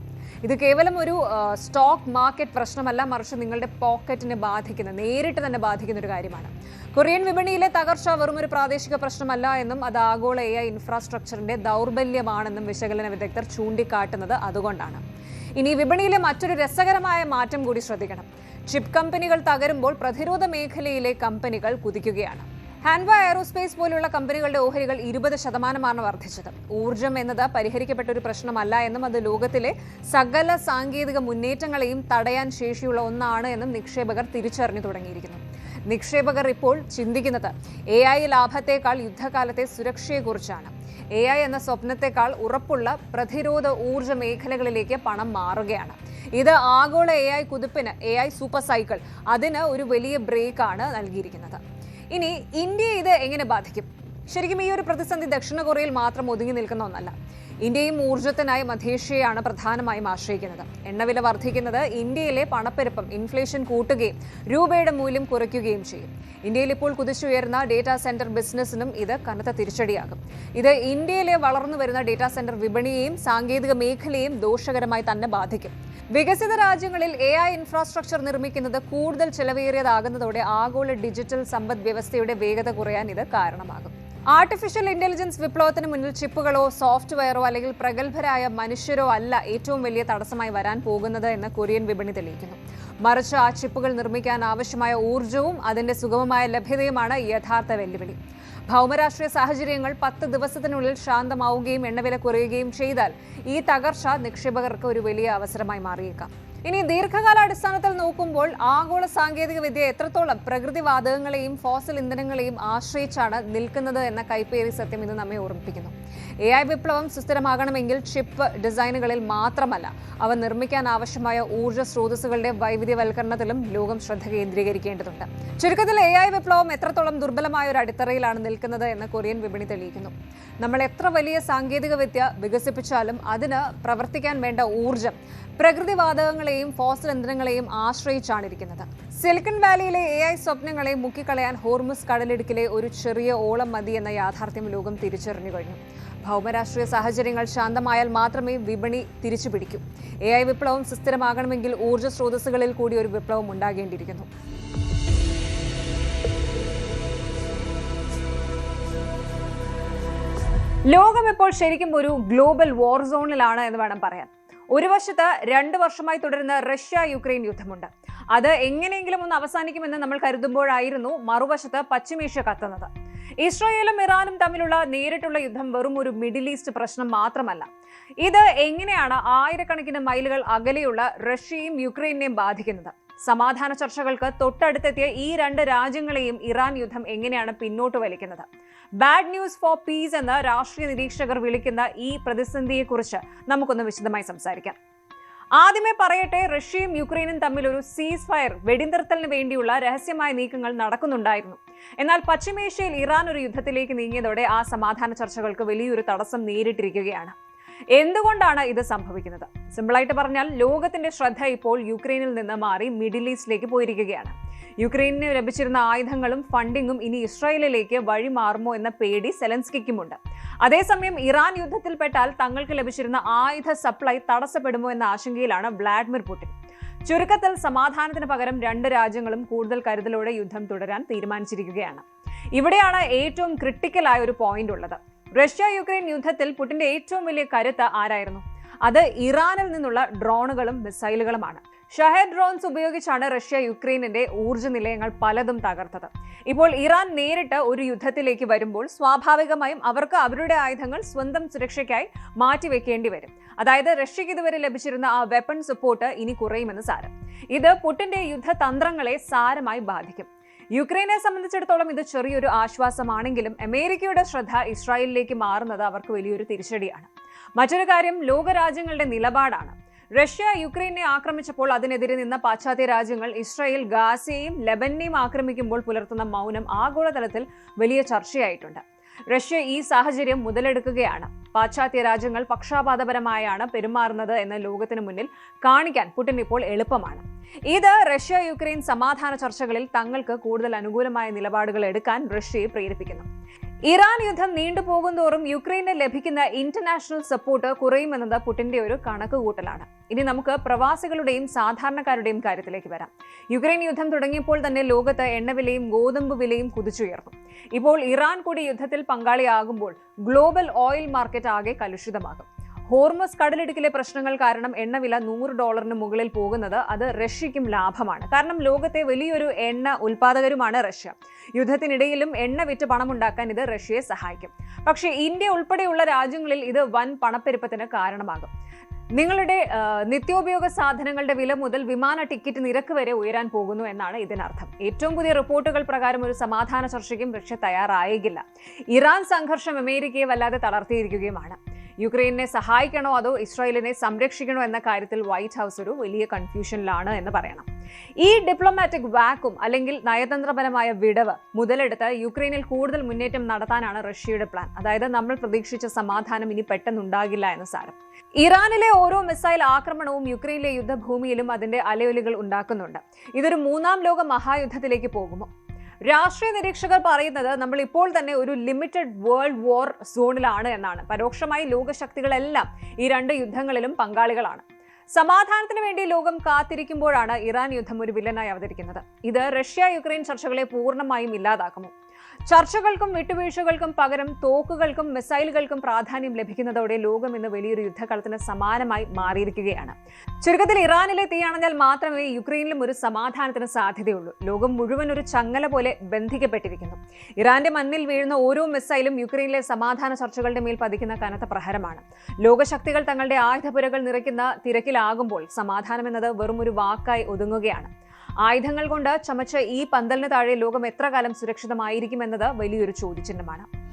ഇത് കേവലം ഒരു സ്റ്റോക്ക് മാർക്കറ്റ് പ്രശ്നമല്ല, മറിച്ച് നിങ്ങളുടെ പോക്കറ്റിനെ നേരിട്ട് തന്നെ ബാധിക്കുന്ന ഒരു കാര്യമാണ്. കൊറിയൻ വിപണിയിലെ തകർച്ച വെറും ഒരു പ്രാദേശിക പ്രശ്നമല്ല എന്നും അത് ആഗോള AI ഇൻഫ്രാസ്ട്രക്ചറിന്റെ ദൗർബല്യമാണെന്നും വിശകലന വിദഗ്ധർ ചൂണ്ടിക്കാട്ടുന്നത് അതുകൊണ്ടാണ്. ഇനി വിപണിയിലെ മറ്റൊരു രസകരമായ മാറ്റം കൂടി ശ്രദ്ധിക്കണം. ചിപ്പ് കമ്പനികൾ തകരുമ്പോൾ പ്രതിരോധ മേഖലയിലെ കമ്പനികൾ കുതിക്കുകയാണ്. ഹാൻവ എയറോസ്പേസ് പോലുള്ള കമ്പനികളുടെ ഓഹരികൾ 20% വർദ്ധിച്ചത്. ഊർജ്ജം എന്നത് പരിഹരിക്കപ്പെട്ട ഒരു പ്രശ്നമല്ല എന്നും അത് ലോകത്തിലെ സകല സാങ്കേതിക മുന്നേറ്റങ്ങളെയും തടയാൻ ശേഷിയുള്ള ഒന്നാണ് എന്നും നിക്ഷേപകർ തിരിച്ചറിഞ്ഞു തുടങ്ങിയിരിക്കുന്നു. നിക്ഷേപകർ ഇപ്പോൾ ചിന്തിക്കുന്നത് AI ലാഭത്തേക്കാൾ യുദ്ധകാലത്തെ സുരക്ഷയെക്കുറിച്ചാണ്. AI എന്ന സ്വപ്നത്തെക്കാൾ ഉറപ്പുള്ള പ്രതിരോധ ഊർജ്ജ മേഖലകളിലേക്ക് പണം മാറുകയാണ്. ഇത് ആഗോള AI കുതിപ്പിന്, AI സൂപ്പർ സൈക്കിൾ, അതിന് ഒരു വലിയ ബ്രേക്കാണ് നൽകിയിരിക്കുന്നത്. ഇനി ഇന്ത്യയെ ഇത് എങ്ങനെ ബാധിക്കും? ശരിക്കും ഈ ഒരു പ്രതിസന്ധി ദക്ഷിണ കൊറിയയിൽ മാത്രം ഒതുങ്ങി നിൽക്കുന്ന ഒന്നല്ല. ഇന്ത്യയും ഊർജ്ജത്തിനായി മധ്യേഷ്യയാണ് പ്രധാനമായും ആശ്രയിക്കുന്നത്. എണ്ണവില വർദ്ധിക്കുന്നത് ഇന്ത്യയിലെ പണപ്പെരുപ്പം, ഇൻഫ്ലേഷൻ കൂട്ടുകയും രൂപയുടെ മൂല്യം കുറയ്ക്കുകയും ചെയ്യും. ഇന്ത്യയിൽ ഇപ്പോൾ കുതിച്ചുയർന്ന ഡേറ്റാ സെന്റർ ബിസിനസിനും ഇത് കനത്ത തിരിച്ചടിയാകും. ഇത് ഇന്ത്യയിലെ വളർന്നു വരുന്ന ഡേറ്റാ സെന്റർ വിപണിയെയും സാങ്കേതിക മേഖലയെയും ദോഷകരമായി തന്നെ ബാധിക്കും. വികസിത രാജ്യങ്ങളിൽ AI ഇൻഫ്രാസ്ട്രക്ചർ നിർമ്മിക്കുന്നത് കൂടുതൽ ചെലവേറിയതാകുന്നതോടെ ആഗോള ഡിജിറ്റൽ സമ്പദ് വ്യവസ്ഥയുടെ വേഗത കുറയാൻ ഇത് കാരണമാകും. ആർട്ടിഫിഷ്യൽ ഇന്റലിജൻസ് വിപ്ലവത്തിന് മുന്നിൽ ചിപ്പുകളോ സോഫ്റ്റ്വെയറോ അല്ലെങ്കിൽ പ്രഗത്ഭരായ മനുഷ്യരോ അല്ല ഏറ്റവും വലിയ തടസ്സമായി വരാൻ പോകുന്നത് എന്ന് കൊറിയൻ വിപണി തെളിയിക്കുന്നു. മറിച്ച് ആ ചിപ്പുകൾ നിർമ്മിക്കാൻ ആവശ്യമായ ഊർജ്ജവും അതിന്റെ സുഗമമായ ലഭ്യതയുമാണ് യഥാർത്ഥ വെല്ലുവിളി. ഭൗമരാഷ്ട്രീയ സാഹചര്യങ്ങൾ 10 ദിവസത്തിനുള്ളിൽ ശാന്തമാവുകയും എണ്ണവില കുറയുകയും ചെയ്താൽ ഈ തകർച്ച നിക്ഷേപകർക്ക് ഒരു വലിയ അവസരമായി മാറിയേക്കാം. ഇനി ദീർഘകാലാടിസ്ഥാനത്തിൽ നോക്കുമ്പോൾ ആഗോള സാങ്കേതിക വിദ്യ എത്രത്തോളം പ്രകൃതിവാതകങ്ങളെയും ഫോസിൽ ഇന്ധനങ്ങളെയും ആശ്രയിച്ചാണ് നിൽക്കുന്നത് എന്ന കൈപ്പേറിയ സത്യം ഇത് നമ്മെ ഓർമ്മിപ്പിക്കുന്നു. AI വിപ്ലവം സുസ്ഥിരമാകണമെങ്കിൽ ചിപ്പ് ഡിസൈനുകളിൽ മാത്രമല്ല, അവ നിർമ്മിക്കാൻ ആവശ്യമായ ഊർജ്ജ സ്രോതസ്സുകളുടെ വൈവിധ്യവൽക്കരണത്തിലും ലോകം ശ്രദ്ധ കേന്ദ്രീകരിക്കേണ്ടതുണ്ട്. ചുരുക്കത്തിൽ AI വിപ്ലവം എത്രത്തോളം ദുർബലമായ ഒരു അടിത്തറയിലാണ് നിൽക്കുന്നത് എന്ന് കൊറിയൻ വിപണി തെളിയിക്കുന്നു. നമ്മൾ എത്ര വലിയ സാങ്കേതിക വിദ്യ വികസിപ്പിച്ചാലും അതിന് പ്രവർത്തിക്കാൻ വേണ്ട ഊർജ്ജം പ്രകൃതിവാതകങ്ങളെയും ഫോസിൽ ഇന്ധനങ്ങളെയും ആശ്രയിച്ചാണ് ഇരിക്കുന്നത്. സിലിക്കൺ വാലിയിലെ AI സ്വപ്നങ്ങളെ മുക്കിക്കളയാൻ ഹോർമുസ് കടലിടുക്കിലെ ഒരു ചെറിയ ഓളം മതി എന്ന യാഥാർത്ഥ്യം ലോകം തിരിച്ചറിഞ്ഞു കഴിഞ്ഞു. ഭൗമരാഷ്ട്രീയ സാഹചര്യങ്ങൾ ശാന്തമായാൽ മാത്രമേ വിപണി തിരിച്ചുപിടിക്കൂ. AI വിപ്ലവം സുസ്ഥിരമാകണമെങ്കിൽ ഊർജ്ജ സ്രോതസ്സുകളിൽ കൂടി ഒരു വിപ്ലവം ഉണ്ടാകേണ്ടിയിരിക്കുന്നു. ലോകം ഇപ്പോൾ ശരിക്കും ഒരു ഗ്ലോബൽ വാർ സോണിലാണ് എന്ന് വേണം പറയാൻ. ഒരു വശത്ത് 2 വർഷമായി തുടരുന്ന റഷ്യ-യുക്രൈൻ യുദ്ധമുണ്ട്. അത് എങ്ങനെയെങ്കിലും ഒന്ന് അവസാനിക്കുമെന്ന് നമ്മൾ കരുതുമ്പോഴായിരുന്നു മറുവശത്ത് പശ്ചിമേഷ്യ കത്തുന്നത്. ഇസ്രായേലും ഇറാനും തമ്മിലുള്ള നേരിട്ടുള്ള യുദ്ധം വെറും ഒരു മിഡിൽ ഈസ്റ്റ് പ്രശ്നം മാത്രമല്ല. ഇത് എങ്ങനെയാണ് ആയിരക്കണക്കിന് മൈലുകൾ അകലെയുള്ള റഷ്യയും യുക്രൈനെയും ബാധിക്കുന്നത്? സമാധാന ചർച്ചകൾക്ക് തൊട്ടടുത്തെത്തിയ ഈ 2 രാജ്യങ്ങളെയും ഇറാൻ യുദ്ധം എങ്ങനെയാണ് പിന്നോട്ട് വലിക്കുന്നത്? ബാഡ് ന്യൂസ് ഫോർ പീസ് എന്ന് രാഷ്ട്രീയ നിരീക്ഷകർ വിളിക്കുന്ന ഈ പ്രതിസന്ധിയെക്കുറിച്ച് നമുക്കൊന്ന് വിശദമായി സംസാരിക്കാം. ആദ്യമേ പറയട്ടെ, റഷ്യയും യുക്രൈനും തമ്മിൽ ഒരു സീസ് ഫയർ, വെടിനിർത്തലിന് വേണ്ടിയുള്ള രഹസ്യമായ നീക്കങ്ങൾ നടക്കുന്നുണ്ടായിരുന്നു. എന്നാൽ പശ്ചിമേഷ്യയിൽ ഇറാൻ ഒരു യുദ്ധത്തിലേക്ക് നീങ്ങിയതോടെ ആ സമാധാന ചർച്ചകൾക്ക് വലിയൊരു തടസ്സം നേരിട്ടിരിക്കുകയാണ്. എന്തുകൊണ്ടാണ് ഇത് സംഭവിക്കുന്നത്? സിമ്പിളായിട്ട് പറഞ്ഞാൽ, ലോകത്തിന്റെ ശ്രദ്ധ ഇപ്പോൾ യുക്രൈനിൽ നിന്ന് മാറി മിഡിൽ ഈസ്റ്റിലേക്ക് പോയിരിക്കുകയാണ്. യുക്രൈനിന് ലഭിച്ചിരുന്ന ആയുധങ്ങളും ഫണ്ടിങ്ങും ഇനി ഇസ്രായേലിലേക്ക് വഴിമാറുമോ എന്ന പേടി സെലൻസ്കിക്കുമുണ്ട്. അതേസമയം ഇറാൻ യുദ്ധത്തിൽപ്പെട്ടാൽ തങ്ങൾക്ക് ലഭിച്ചിരുന്ന ആയുധ സപ്ലൈ തടസ്സപ്പെടുമോ എന്ന ആശങ്കയിലാണ് വ്ളാഡിമിർ പുടിൻ. ചുരുക്കത്തിൽ, സമാധാനത്തിന് പകരം 2 രാജ്യങ്ങളും കൂടുതൽ കരുതലോടെ യുദ്ധം തുടരാൻ തീരുമാനിച്ചിരിക്കുകയാണ്. ഇവിടെയാണ് ഏറ്റവും ക്രിട്ടിക്കലായ ഒരു പോയിന്റ് ഉള്ളത്. റഷ്യ-യുക്രൈൻ യുദ്ധത്തിൽ പുടിന്റെ ഏറ്റവും വലിയ കരുത്ത് ആരായിരുന്നു? അത് ഇറാനിൽ നിന്നുള്ള ഡ്രോണുകളും മിസൈലുകളുമാണ്. ഷഹേദ് ഡ്രോൺസ് ഉപയോഗിച്ചാണ് റഷ്യ യുക്രൈനിന്റെ ഊർജ്ജ നിലയങ്ങൾ പലതും തകർത്തത്. ഇപ്പോൾ ഇറാൻ നേരിട്ട് ഒരു യുദ്ധത്തിലേക്ക് വരുമ്പോൾ സ്വാഭാവികമായും അവർക്ക് അവരുടെ ആയുധങ്ങൾ സ്വന്തം സുരക്ഷയ്ക്കായി മാറ്റിവെക്കേണ്ടി വരും. അതായത് റഷ്യക്ക് ഇതുവരെ ലഭിച്ചിരുന്ന ആ വെപ്പൺ സപ്പോർട്ട് ഇനി കുറയുമെന്ന് സാരം. ഇത് പുടിന്റെ യുദ്ധതന്ത്രങ്ങളെ സാരമായി ബാധിക്കും. യുക്രൈനെ സംബന്ധിച്ചിടത്തോളം ഇത് ചെറിയൊരു ആശ്വാസമാണെങ്കിലും അമേരിക്കയുടെ ശ്രദ്ധ ഇസ്രായേലിലേക്ക് മാറുന്നത് അവർക്ക് വലിയൊരു തിരിച്ചടിയാണ്. മറ്റൊരു കാര്യം ലോകരാജ്യങ്ങളുടെ നിലപാടാണ്. റഷ്യ യുക്രൈനെ ആക്രമിച്ചപ്പോൾ അതിനെതിരെ നിന്ന പാശ്ചാത്യ രാജ്യങ്ങൾ ഇസ്രായേൽ ഗാസയെയും ലെബനനെയും ആക്രമിക്കുമ്പോൾ പുലർത്തുന്ന മൗനം ആഗോളതലത്തിൽ വലിയ ചർച്ചയായിട്ടുണ്ട്. റഷ്യ ഈ സാഹചര്യം മുതലെടുക്കുകയാണ്. പാശ്ചാത്യ രാജ്യങ്ങൾ പക്ഷാപാതപരമായാണ് പെരുമാറുന്നത് എന്ന് ലോകത്തിന് മുന്നിൽ കാണിക്കാൻ പുടിൻ ഇപ്പോൾ എളുപ്പമാണ്. ഇത് റഷ്യ-യുക്രൈൻ സമാധാന ചർച്ചകളിൽ തങ്ങൾക്ക് കൂടുതൽ അനുകൂലമായ നിലപാടുകൾ എടുക്കാൻ റഷ്യയെ പ്രേരിപ്പിക്കുന്നു. ഇറാൻ യുദ്ധം നീണ്ടുപോകുന്തോറും യുക്രൈന് ലഭിക്കുന്ന ഇന്റർനാഷണൽ സപ്പോർട്ട് കുറയുമെന്നത് പുടിന്റെ ഒരു കണക്കുകൂട്ടലാണ്. ഇനി നമുക്ക് പ്രവാസികളുടെയും സാധാരണക്കാരുടെയും കാര്യത്തിലേക്ക് വരാം. യുക്രൈൻ യുദ്ധം തുടങ്ങിയപ്പോൾ തന്നെ ലോകത്ത് എണ്ണവിലയും ഗോതമ്പ് വിലയും കുതിച്ചുയർന്നു. ഇപ്പോൾ ഇറാൻ കൂടി യുദ്ധത്തിൽ പങ്കാളിയാകുമ്പോൾ ഗ്ലോബൽ ഓയിൽ മാർക്കറ്റ് ആകെ കലുഷിതമാകും. ഹോർമുസ് കടലിടുക്കിലെ പ്രശ്നങ്ങൾ കാരണം എണ്ണവില $100 മുകളിൽ പോകുന്നത് അത് റഷ്യയ്ക്കും ലാഭമാണ്. കാരണം ലോകത്തെ വലിയൊരു എണ്ണ ഉൽപാദകരുമാണ് റഷ്യ. യുദ്ധത്തിനിടയിലും എണ്ണ വിറ്റ് പണമുണ്ടാക്കാൻ ഇത് റഷ്യയെ സഹായിക്കും. പക്ഷേ ഇന്ത്യ ഉൾപ്പെടെയുള്ള രാജ്യങ്ങളിൽ ഇത് വൻ പണപ്പെരുപ്പത്തിന് കാരണമാകും. നിങ്ങളുടെ നിത്യോപയോഗ സാധനങ്ങളുടെ വില മുതൽ വിമാന ടിക്കറ്റ് നിരക്ക് വരെ ഉയരാൻ പോകുന്നു എന്നാണ് ഇതിനർത്ഥം. ഏറ്റവും പുതിയ റിപ്പോർട്ടുകൾ പ്രകാരം ഒരു സമാധാന ചർച്ചയ്ക്കും റഷ്യ തയ്യാറായേക്കില്ല. ഇറാൻ സംഘർഷം അമേരിക്കയെ വല്ലാതെ തളർത്തിയിരിക്കുകയുമാണ്. യുക്രൈനെ സഹായിക്കണോ അതോ ഇസ്രായേലിനെ സംരക്ഷിക്കണോ എന്ന കാര്യത്തിൽ വൈറ്റ് ഹൗസ് ഒരു വലിയ കൺഫ്യൂഷനിലാണ് എന്ന് പറയണം. ഈ ഡിപ്ലോമാറ്റിക് വാക്വം അല്ലെങ്കിൽ നയതന്ത്രപരമായ വിടവ് മുതലെടുത്ത് യുക്രൈനിൽ കൂടുതൽ മുന്നേറ്റം നടത്താനാണ് റഷ്യയുടെ പ്ലാൻ. അതായത് നമ്മൾ പ്രതീക്ഷിച്ച സമാധാനം ഇനി പെട്ടെന്നുണ്ടാകില്ല എന്ന് സാരം. ഇറാനിലെ ഓരോ മിസൈൽ ആക്രമണവും യുക്രൈനിലെ യുദ്ധഭൂമിയിലും അതിന്റെ അലയൊലികൾ ഉണ്ടാക്കുന്നുണ്ട്. ഇതൊരു മൂന്നാം ലോക മഹായുദ്ധത്തിലേക്ക് പോകുമോ? രാഷ്ട്രീയ നിരീക്ഷകർ പറയുന്നത് നമ്മൾ ഇപ്പോൾ തന്നെ ഒരു ലിമിറ്റഡ് വേൾഡ് വാർ സോണിലാണ് എന്നാണ്. പരോക്ഷമായി ലോകശക്തികളെല്ലാം ഈ രണ്ട് യുദ്ധങ്ങളിലും പങ്കാളികളാണ്. സമാധാനത്തിന് വേണ്ടി ലോകം കാത്തിരിക്കുമ്പോഴാണ് ഇറാൻ യുദ്ധം ഒരു വില്ലനായി അവതരിക്കുന്നത്. ഇത് റഷ്യ യുക്രൈൻ ചർച്ചകളെ പൂർണ്ണമായും ഇല്ലാതാക്കുമോ? ചർച്ചകൾക്കും വിട്ടുവീഴ്ചകൾക്കും പകരം തോക്കുകൾക്കും മിസൈലുകൾക്കും പ്രാധാന്യം ലഭിക്കുന്നതോടെ ലോകം ഇന്ന് വലിയൊരു യുദ്ധകളത്തിന് സമാനമായി മാറിയിരിക്കുകയാണ്. ചുരുക്കത്തിൽ ഇറാനിലെ തീയണഞ്ഞാൽ മാത്രമേ യുക്രൈനിലും ഒരു സമാധാനത്തിന് സാധ്യതയുള്ളൂ. ലോകം മുഴുവൻ ഒരു ചങ്ങല പോലെ ബന്ധിക്കപ്പെട്ടിരിക്കുന്നു. ഇറാന്റെ മണ്ണിൽ വീഴുന്ന ഓരോ മിസൈലും യുക്രൈനിലെ സമാധാന ചർച്ചകളുടെ മേൽ പതിക്കുന്ന കനത്ത പ്രഹരമാണ്. ലോകശക്തികൾ തങ്ങളുടെ ആയുധപുരകൾ നിറയ്ക്കുന്ന തിരക്കിലാകുമ്പോൾ സമാധാനം എന്നത് വെറും ഒരു വാക്കായി ഒതുങ്ങുകയാണ്. ആയുധങ്ങൾ കൊണ്ട് ചമച്ച ഈ പന്തലിന് താഴെ ലോകം എത്ര കാലം സുരക്ഷിതമായിരിക്കുമെന്നത് വലിയൊരു ചോദ്യചിഹ്നമാണ്.